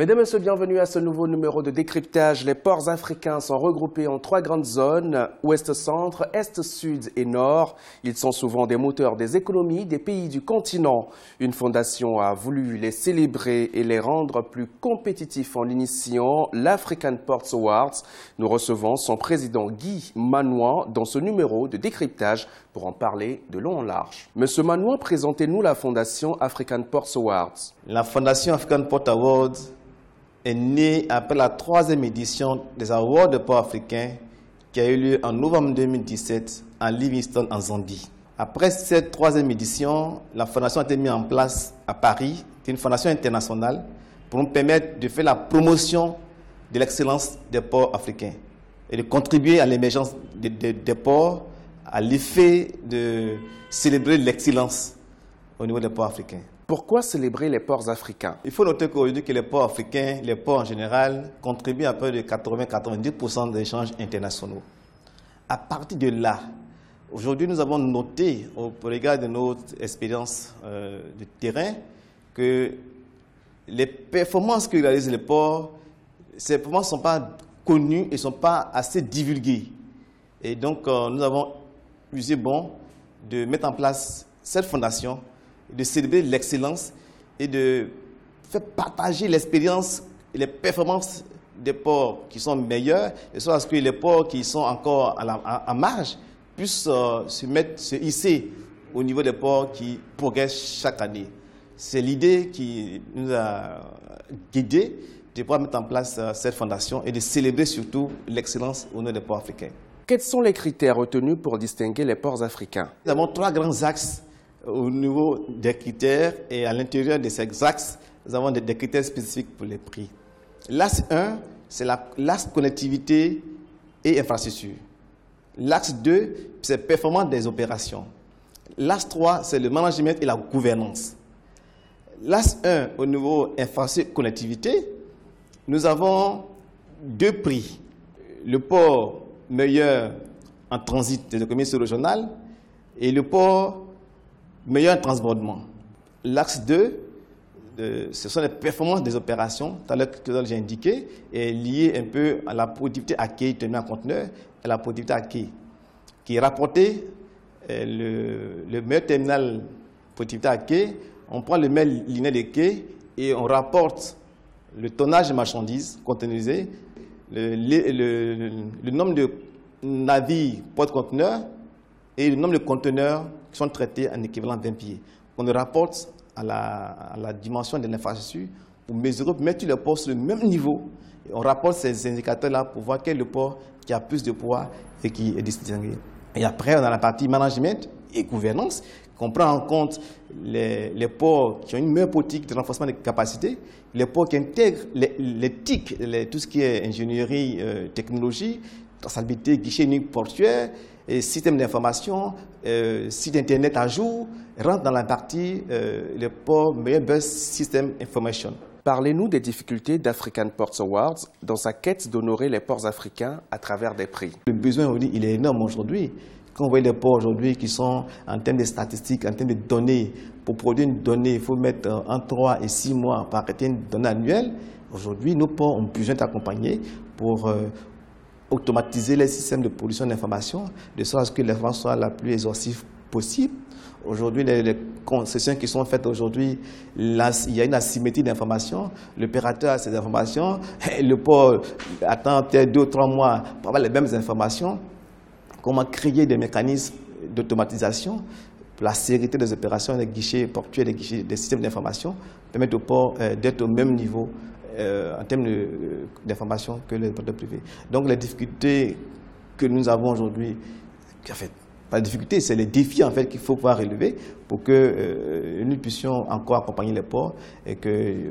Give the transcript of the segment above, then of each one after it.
Mesdames et messieurs, bienvenue à ce nouveau numéro de décryptage. Les ports africains sont regroupés en 3 grandes zones, ouest-centre, est-sud et nord. Ils sont souvent des moteurs des économies des pays du continent. Une fondation a voulu les célébrer et les rendre plus compétitifs en initiant l'African Ports Awards. Nous recevons son président Guy Manouan dans ce numéro de décryptage pour en parler de long en large. Monsieur Manouan, présentez-nous la fondation African Ports Awards. La fondation African Ports Awards est née après la 3e édition des Awards de ports africains qui a eu lieu en novembre 2017 à Livingstone en Zambie. Après cette 3e édition, la fondation a été mise en place à Paris, qui est une fondation internationale, pour nous permettre de faire la promotion de l'excellence des ports africains et de contribuer à l'émergence des ports, à l'effet de célébrer l'excellence au niveau des ports africains. Pourquoi célébrer les ports africains? Il faut noter qu'aujourd'hui que les ports africains, les ports en général, contribuent à peu de 80-90% des échanges internationaux. À partir de là, aujourd'hui nous avons noté, au regard de notre expérience de terrain, que les performances que réalisent les ports, ces performances ne sont pas connues et ne sont pas assez divulguées. Et donc nous avons jugé bon de mettre en place cette fondation, de célébrer l'excellence et de faire partager l'expérience et les performances des ports qui sont meilleurs, de sorte à ce que les ports qui sont encore en marge puissent se hisser au niveau des ports qui progressent chaque année. C'est l'idée qui nous a guidés de pouvoir mettre en place cette fondation et de célébrer surtout l'excellence au niveau des ports africains. Quels sont les critères retenus pour distinguer les ports africains? Nous avons 3 grands axes au niveau des critères, et à l'intérieur de ces axes, nous avons des critères spécifiques pour les prix. L'axe 1, c'est l'axe connectivité et infrastructure. L'axe 2, c'est performance des opérations. L'axe 3, c'est le management et la gouvernance. L'axe 1, au niveau infrastructure connectivité, nous avons 2 prix. Le port meilleur en transit des économies régionales et le port meilleur transbordement. L'axe 2, ce sont les performances des opérations, tout à l'heure que j'ai indiqué, est lié un peu à la productivité à quai terminal conteneur et la productivité à quai, qui est rapporté le meilleur terminal productivité à quai. On prend le meilleur linéaire de quai et on rapporte le tonnage de marchandises containerisées, le nombre de navires porte-conteneurs et le nombre de conteneurs qui sont traités en équivalent 20 pieds. On le rapporte à la dimension de l'infrastructure pour mesurer, pour mettre tous les ports sur le même niveau. Et on rapporte ces indicateurs-là pour voir quel est le port qui a plus de poids et qui est distingué. Et après, on a la partie management et gouvernance, qu'on prend en compte les ports qui ont une meilleure politique de renforcement des capacités, les ports qui intègrent les TIC, tout ce qui est ingénierie, technologie, traçabilité, guichet unique portuaire, et système d'information, site internet à jour, rentre dans la partie le port Meilleur Bus System Information. Parlez-nous des difficultés d'African Ports Awards dans sa quête d'honorer les ports africains à travers des prix. Le besoin, il est énorme aujourd'hui. Quand on voit les ports aujourd'hui qui sont en termes de statistiques, en termes de données, pour produire une donnée, il faut mettre entre 3 et 6 mois pour arrêter une donnée annuelle. Aujourd'hui, nos ports ont besoin d'accompagner pour automatiser les systèmes de production d'informations, de sorte à ce que l'information soit la plus exhaustive possible. Aujourd'hui, les concessions qui sont faites aujourd'hui, il y a une asymétrie d'informations. L'opérateur a ces informations, et le port attend peut-être 2 ou 3 mois pour avoir les mêmes informations. Comment créer des mécanismes d'automatisation pour la sécurité des opérations, des guichets portuaires, des systèmes d'information, permettre au port d'être au même niveau en termes d'information que les opérateurs privés. Donc les difficultés que nous avons aujourd'hui, en fait, pas de difficultés, c'est les défis en fait qu'il faut pouvoir relever pour que nous puissions encore accompagner les ports et que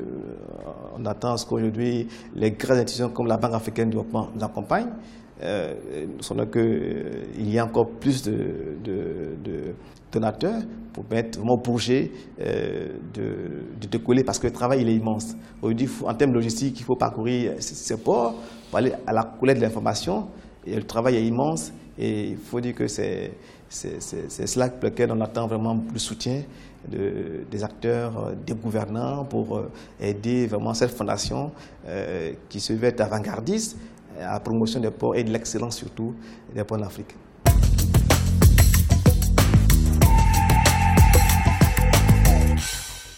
on attend ce qu'aujourd'hui les grandes institutions comme la Banque africaine de développement nous accompagnent. Nous savons qu'il y a encore plus de donateurs pour mettre vraiment au projet de décoller parce que le travail il est immense. Aujourd'hui, en termes logistiques, il faut parcourir ces ports pour aller à la collecte de l'information et le travail est immense et il faut dire que c'est cela pour lequel on attend vraiment le soutien des acteurs, des gouvernants pour aider vraiment cette fondation qui se veut être avant-gardiste à la promotion des ports et de l'excellence surtout des ports en Afrique.